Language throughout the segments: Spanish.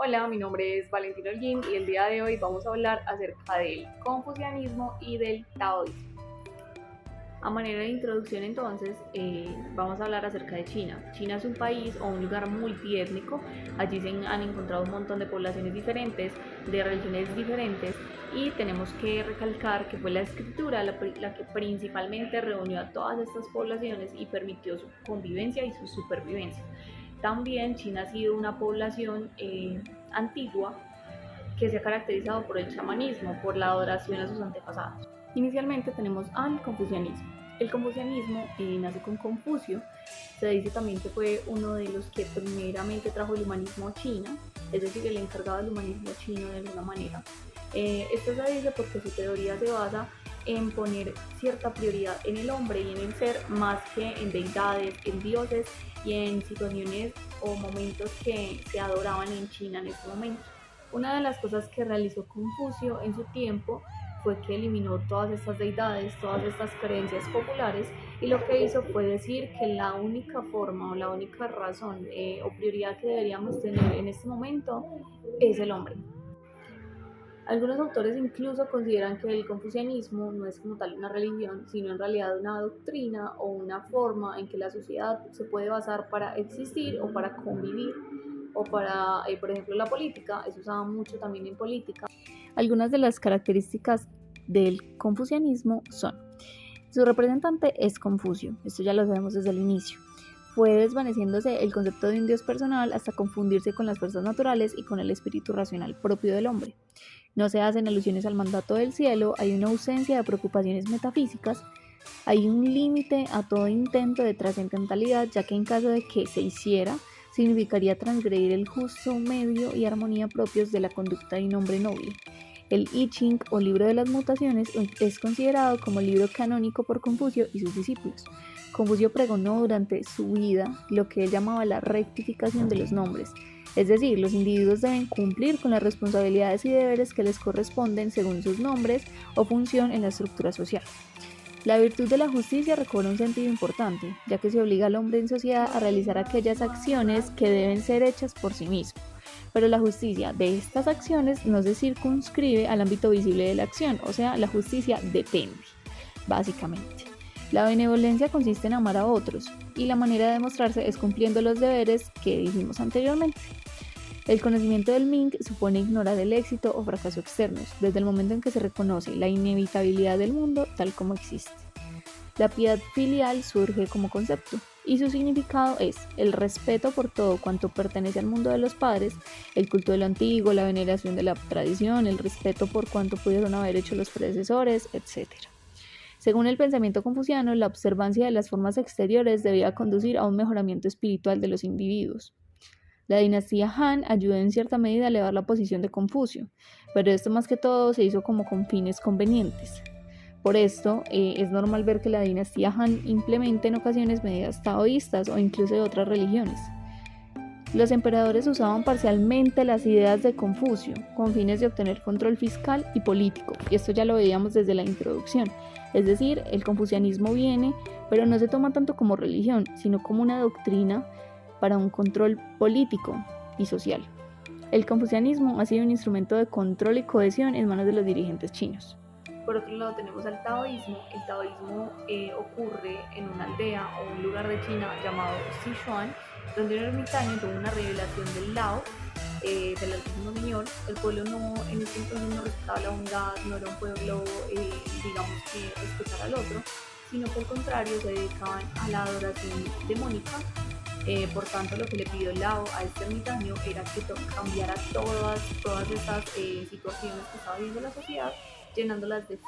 Hola, mi nombre es Valentina Holguín y el día de hoy vamos a hablar acerca del confucianismo y del taoísmo. A manera de introducción entonces, vamos a hablar acerca de China. China es un país o un lugar multiétnico. Allí se han encontrado un montón de poblaciones diferentes, de religiones diferentes, y tenemos que recalcar que fue la escritura la que principalmente reunió a todas estas poblaciones y permitió su convivencia y su supervivencia. También China ha sido una población antigua que se ha caracterizado por el chamanismo, por la adoración a sus antepasados. Inicialmente tenemos al confucianismo. El confucianismo nace con Confucio. Se dice también que fue uno de los que primeramente trajo el humanismo a China, es decir, el encargado del humanismo chino de alguna manera. Esto se dice porque su teoría se basa en poner cierta prioridad en el hombre y en el ser más que en deidades, en dioses y en situaciones o momentos que se adoraban en China en ese momento. Una de las cosas que realizó Confucio en su tiempo fue que eliminó todas estas deidades, todas estas creencias populares, y lo que hizo fue decir que la única forma o la única razón o prioridad que deberíamos tener en este momento es el hombre. Algunos autores incluso consideran que el confucianismo no es como tal una religión, sino en realidad una doctrina o una forma en que la sociedad se puede basar para existir o para convivir o para, por ejemplo, la política. Es usada mucho también en política. Algunas de las características del confucianismo son: su representante es Confucio, esto ya lo sabemos desde el inicio. Fue desvaneciéndose el concepto de un dios personal hasta confundirse con las fuerzas naturales y con el espíritu racional propio del hombre. No se hacen alusiones al mandato del cielo, hay una ausencia de preocupaciones metafísicas, hay un límite a todo intento de trascendentalidad, ya que en caso de que se hiciera, significaría transgredir el justo medio y armonía propios de la conducta de un hombre noble. El I Ching o libro de las mutaciones es considerado como el libro canónico por Confucio y sus discípulos. Confucio pregonó durante su vida lo que él llamaba la rectificación de los nombres, es decir, los individuos deben cumplir con las responsabilidades y deberes que les corresponden según sus nombres o función en la estructura social. La virtud de la justicia recobra un sentido importante, ya que se obliga al hombre en sociedad a realizar aquellas acciones que deben ser hechas por sí mismo. Pero la justicia de estas acciones no se circunscribe al ámbito visible de la acción, o sea, la justicia depende, básicamente. La benevolencia consiste en amar a otros, y la manera de demostrarse es cumpliendo los deberes que dijimos anteriormente. El conocimiento del Ming supone ignorar el éxito o fracaso externos, desde el momento en que se reconoce la inevitabilidad del mundo tal como existe. La piedad filial surge como concepto, y su significado es el respeto por todo cuanto pertenece al mundo de los padres, el culto de lo antiguo, la veneración de la tradición, el respeto por cuanto pudieron haber hecho los predecesores, etc. Según el pensamiento confuciano, la observancia de las formas exteriores debía conducir a un mejoramiento espiritual de los individuos. La dinastía Han ayudó en cierta medida a elevar la posición de Confucio, pero esto más que todo se hizo como con fines convenientes. Por esto, es normal ver que la dinastía Han implementa en ocasiones medidas taoístas o incluso de otras religiones. Los emperadores usaban parcialmente las ideas de Confucio con fines de obtener control fiscal y político, y esto ya lo veíamos desde la introducción. Es decir, el confucianismo viene, pero no se toma tanto como religión, sino como una doctrina para un control político y social. El confucianismo ha sido un instrumento de control y cohesión en manos de los dirigentes chinos. Por otro lado tenemos al taoísmo. El taoísmo ocurre en una aldea o un lugar de China llamado Sichuan, donde un ermitaño tuvo una revelación del Lao, del Altísimo Señor. El pueblo en ese entonces no respetaba la bondad, no era un pueblo, digamos, que respetara al otro, sino que al contrario se dedicaban a la adoración demónica. Por tanto, lo que le pidió Lao a este ermitaño era que cambiara todas estas situaciones que estaba viviendo la sociedad, llenándolas de fe.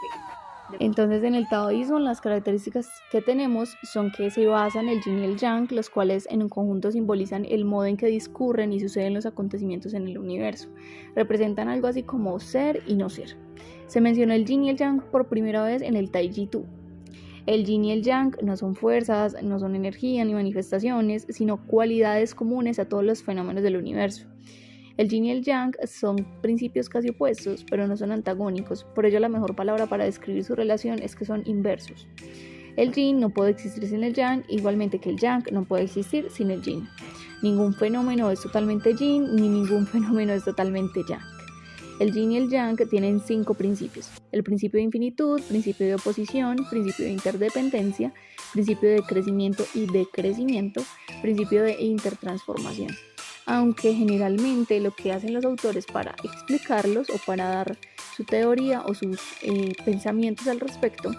Entonces, en el taoísmo, las características que tenemos son que se basan en el yin y el yang, los cuales en un conjunto simbolizan el modo en que discurren y suceden los acontecimientos en el universo. Representan algo así como ser y no ser. Se mencionó el yin y el yang por primera vez en el Tai Chi Tu. El yin y el yang no son fuerzas, no son energía ni manifestaciones, sino cualidades comunes a todos los fenómenos del universo. El yin y el yang son principios casi opuestos, pero no son antagónicos, por ello la mejor palabra para describir su relación es que son inversos. El yin no puede existir sin el yang, igualmente que el yang no puede existir sin el yin. Ningún fenómeno es totalmente yin ni ningún fenómeno es totalmente yang. El yin y el yang tienen 5 principios: el principio de infinitud, principio de oposición, principio de interdependencia, principio de crecimiento y decrecimiento, principio de intertransformación. Aunque generalmente lo que hacen los autores para explicarlos o para dar su teoría o sus pensamientos al respecto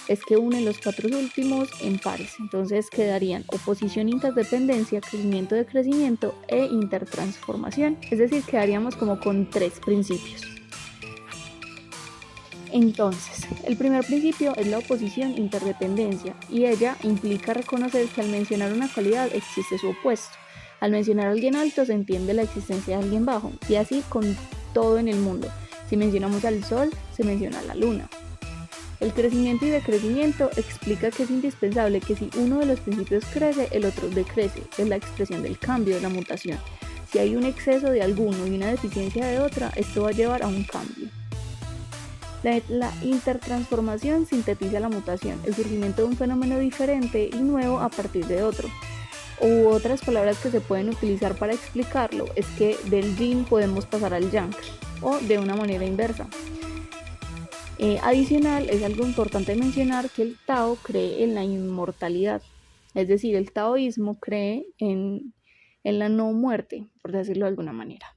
es que unen los 4 últimos en pares. Entonces quedarían oposición, interdependencia, crecimiento de crecimiento e intertransformación. Es decir, quedaríamos como con 3 principios. Entonces, el primer principio es la oposición interdependencia, y ella implica reconocer que al mencionar una cualidad existe su opuesto. Al mencionar a alguien alto se entiende la existencia de alguien bajo, y así con todo en el mundo. Si mencionamos al sol, se menciona a la luna. El crecimiento y decrecimiento explica que es indispensable que si uno de los principios crece, el otro decrece. Es la expresión del cambio, de la mutación. Si hay un exceso de alguno y una deficiencia de otra, esto va a llevar a un cambio. La intertransformación sintetiza la mutación, el surgimiento de un fenómeno diferente y nuevo a partir de otro. U otras palabras que se pueden utilizar para explicarlo es que del yin podemos pasar al yang, o de una manera inversa. Adicional, es algo importante mencionar que el Tao cree en la inmortalidad, es decir, el taoísmo cree en la no muerte, por decirlo de alguna manera.